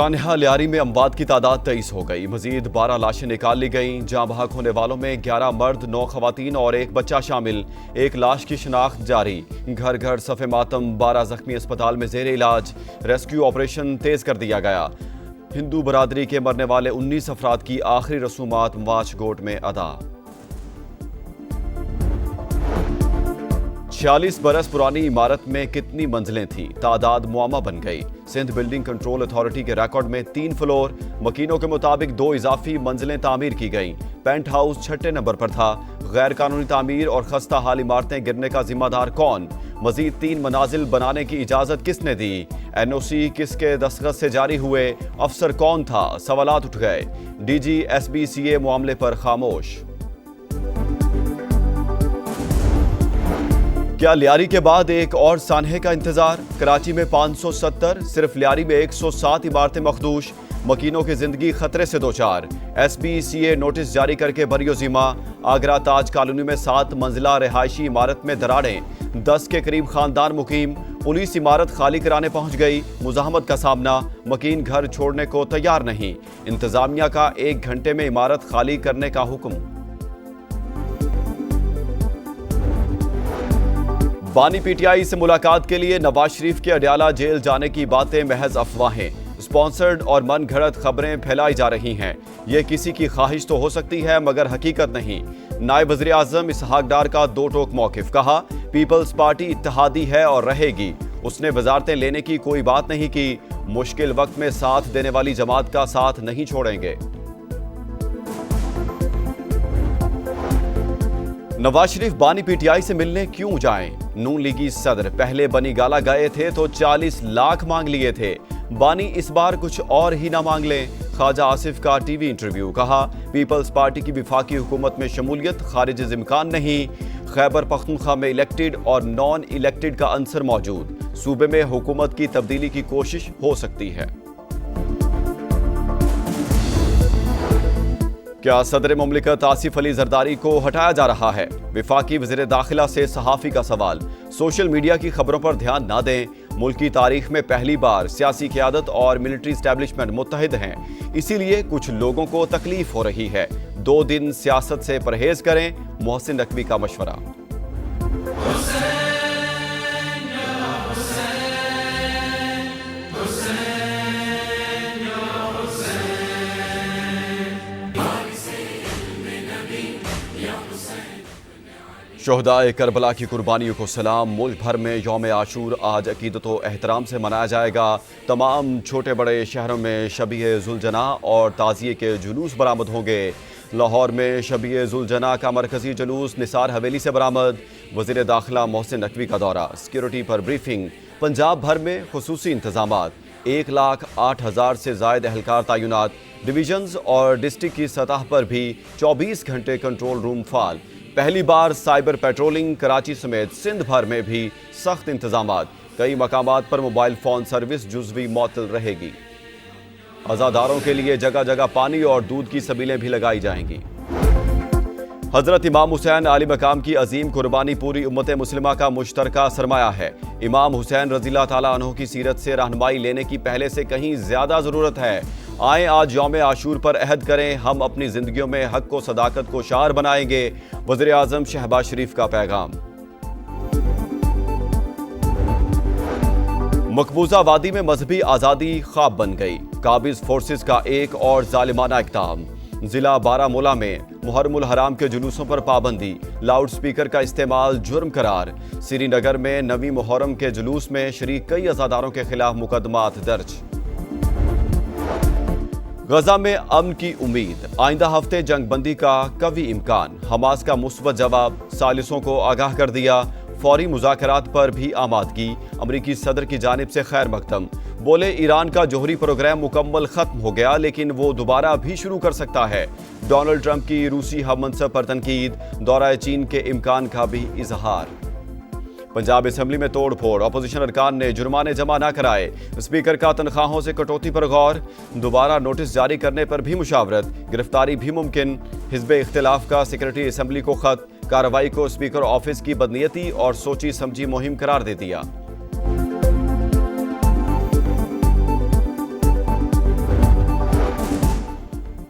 سانحہ لیاری میں اموات کی تعداد 23 ہو گئی۔ مزید 12 لاشیں نکال لی گئیں۔ جاں بحق ہونے والوں میں 11 مرد، 9 خواتین اور 1 بچہ شامل۔ 1 لاش کی شناخت جاری۔ گھر گھر صف ماتم، 12 زخمی اسپتال میں زیر علاج۔ ریسکیو آپریشن تیز کر دیا گیا۔ ہندو برادری کے مرنے والے 19 افراد کی آخری رسومات واچ گوٹ میں ادا۔ 46 برس پرانی عمارت میں کتنی منزلیں تھیں؟ تعداد معمہ بن گئی۔ سندھ بلڈنگ کنٹرول اتھارٹی کے ریکارڈ میں 3 فلور، مکینوں کے مطابق 2 اضافی منزلیں تعمیر کی گئیں۔ پینٹ ہاؤس 6 نمبر پر تھا۔ غیر قانونی تعمیر اور خستہ حال عمارتیں گرنے کا ذمہ دار کون؟ مزید 3 منازل بنانے کی اجازت کس نے دی؟ این او سی کس کے دستخط سے جاری ہوئے؟ افسر کون تھا؟ سوالات اٹھ گئے۔ D G S B C A معاملے پر خاموش۔ کیا لیاری کے بعد ایک اور سانحے کا انتظار؟ کراچی میں 570، صرف لیاری میں 107 عمارتیں مخدوش۔ مکینوں کی زندگی خطرے سے دوچار۔ ایس بی سی اے نوٹس جاری کر کے بری و ذمہ۔ آگرہ تاج کالونی میں 7 منزلہ رہائشی عمارت میں دراڑیں، 10 کے قریب خاندان مقیم۔ پولیس عمارت خالی کرانے پہنچ گئی۔ مزاحمت کا سامنا، مکین گھر چھوڑنے کو تیار نہیں۔ انتظامیہ کا 1 گھنٹے میں عمارت خالی کرنے کا حکم۔ بانی پی ٹی آئی سے ملاقات کے لیے نواز شریف کے اڈیالہ جیل جانے کی باتیں محض افواہیں، اسپانسرڈ اور من گھڑت خبریں پھیلائی جا رہی ہیں۔ یہ کسی کی خواہش تو ہو سکتی ہے مگر حقیقت نہیں۔ نائب وزیر اعظم اسحاق ڈار کا 2 ٹوک موقف، کہا پیپلز پارٹی اتحادی ہے اور رہے گی۔ اس نے وزارتیں لینے کی کوئی بات نہیں کی۔ مشکل وقت میں ساتھ دینے والی جماعت کا ساتھ نہیں چھوڑیں گے۔ نواز شریف بانی پی ٹی آئی سے ملنے کیوں جائیں؟ نون لیگی صدر پہلے بنی گالہ گئے تھے تو 40 لاکھ مانگ لیے تھے۔ بانی اس بار کچھ اور ہی نہ مانگ لیں۔ خواجہ آصف کا ٹی وی انٹرویو، کہا پیپلز پارٹی کی وفاقی حکومت میں شمولیت خارج از امکان نہیں۔ خیبر پختونخوا میں الیکٹڈ اور نان الیکٹڈ کا عنصر موجود۔ صوبے میں حکومت کی تبدیلی کی کوشش ہو سکتی ہے۔ کیا صدر مملکت آصف علی زرداری کو ہٹایا جا رہا ہے؟ وفاقی وزیر داخلہ سے صحافی کا سوال۔ سوشل میڈیا کی خبروں پر دھیان نہ دیں۔ ملک کی تاریخ میں پہلی بار سیاسی قیادت اور ملٹری اسٹیبلشمنٹ متحد ہیں، اسی لیے کچھ لوگوں کو تکلیف ہو رہی ہے۔ 2 دن سیاست سے پرہیز کریں، محسن نقوی کا مشورہ۔ شہدائے کربلا کی قربانیوں کو سلام۔ ملک بھر میں یوم عاشور آج عقیدت و احترام سے منایا جائے گا۔ تمام چھوٹے بڑے شہروں میں شبیہ ذوالجناح اور تعزیے کے جلوس برآمد ہوں گے۔ لاہور میں شبیہ ذوالجناح کا مرکزی جلوس نثار حویلی سے برآمد۔ وزیر داخلہ محسن نقوی کا دورہ، سیکیورٹی پر بریفنگ۔ پنجاب بھر میں خصوصی انتظامات، 1,08,000 سے زائد اہلکار تعینات۔ ڈویژنز اور ڈسٹرکٹ کی سطح پر بھی 24 گھنٹے کنٹرول روم فعال۔ پہلی بار سائبر پیٹرولنگ۔ کراچی سمیت سندھ بھر میں بھی سخت انتظامات۔ کئی مقامات پر موبائل فون سروس جزوی معطل رہے گی۔ عزاداروں کے لیے جگہ جگہ پانی اور دودھ کی سبیلیں بھی لگائی جائیں گی۔ حضرت امام حسین عالی مقام کی عظیم قربانی پوری امت مسلمہ کا مشترکہ سرمایہ ہے۔ امام حسین رضی اللہ تعالیٰ عنہ کی سیرت سے رہنمائی لینے کی پہلے سے کہیں زیادہ ضرورت ہے۔ آئیں آج یوم عاشور پر عہد کریں، ہم اپنی زندگیوں میں حق و صداقت کو شعار بنائیں گے۔ وزیر اعظم شہباز شریف کا پیغام۔ مقبوضہ وادی میں مذہبی آزادی خواب بن گئی۔ قابض فورسز کا ایک اور ظالمانہ اقدام۔ ضلع بارہمولہ میں محرم الحرام کے جلوسوں پر پابندی، لاؤڈ سپیکر کا استعمال جرم قرار۔ سری نگر میں 9ویں محرم کے جلوس میں شریک کئی عزاداروں کے خلاف مقدمات درج۔ غزہ میں امن کی امید، آئندہ ہفتے جنگ بندی کا قوی امکان۔ حماس کا مثبت جواب، ثالثوں کو آگاہ کر دیا۔ فوری مذاکرات پر بھی آمادگی۔ امریکی صدر کی جانب سے خیر مقدم، بولے ایران کا جوہری پروگرام مکمل ختم ہو گیا لیکن وہ دوبارہ بھی شروع کر سکتا ہے۔ ڈونلڈ ٹرمپ کی روسی ہم منصب پر تنقید، دورہ چین کے امکان کا بھی اظہار۔ پنجاب اسمبلی میں توڑ پھوڑ، اپوزیشن ارکان نے جرمانے جمع نہ کرائے۔ اسپیکر کا تنخواہوں سے کٹوتی پر غور، دوبارہ نوٹس جاری کرنے پر بھی مشاورت، گرفتاری بھی ممکن۔ حزب اختلاف کا سیکرٹری اسمبلی کو خط، کارروائی کو اسپیکر آفس کی بدنیتی اور سوچی سمجھی مہم قرار دے دیا۔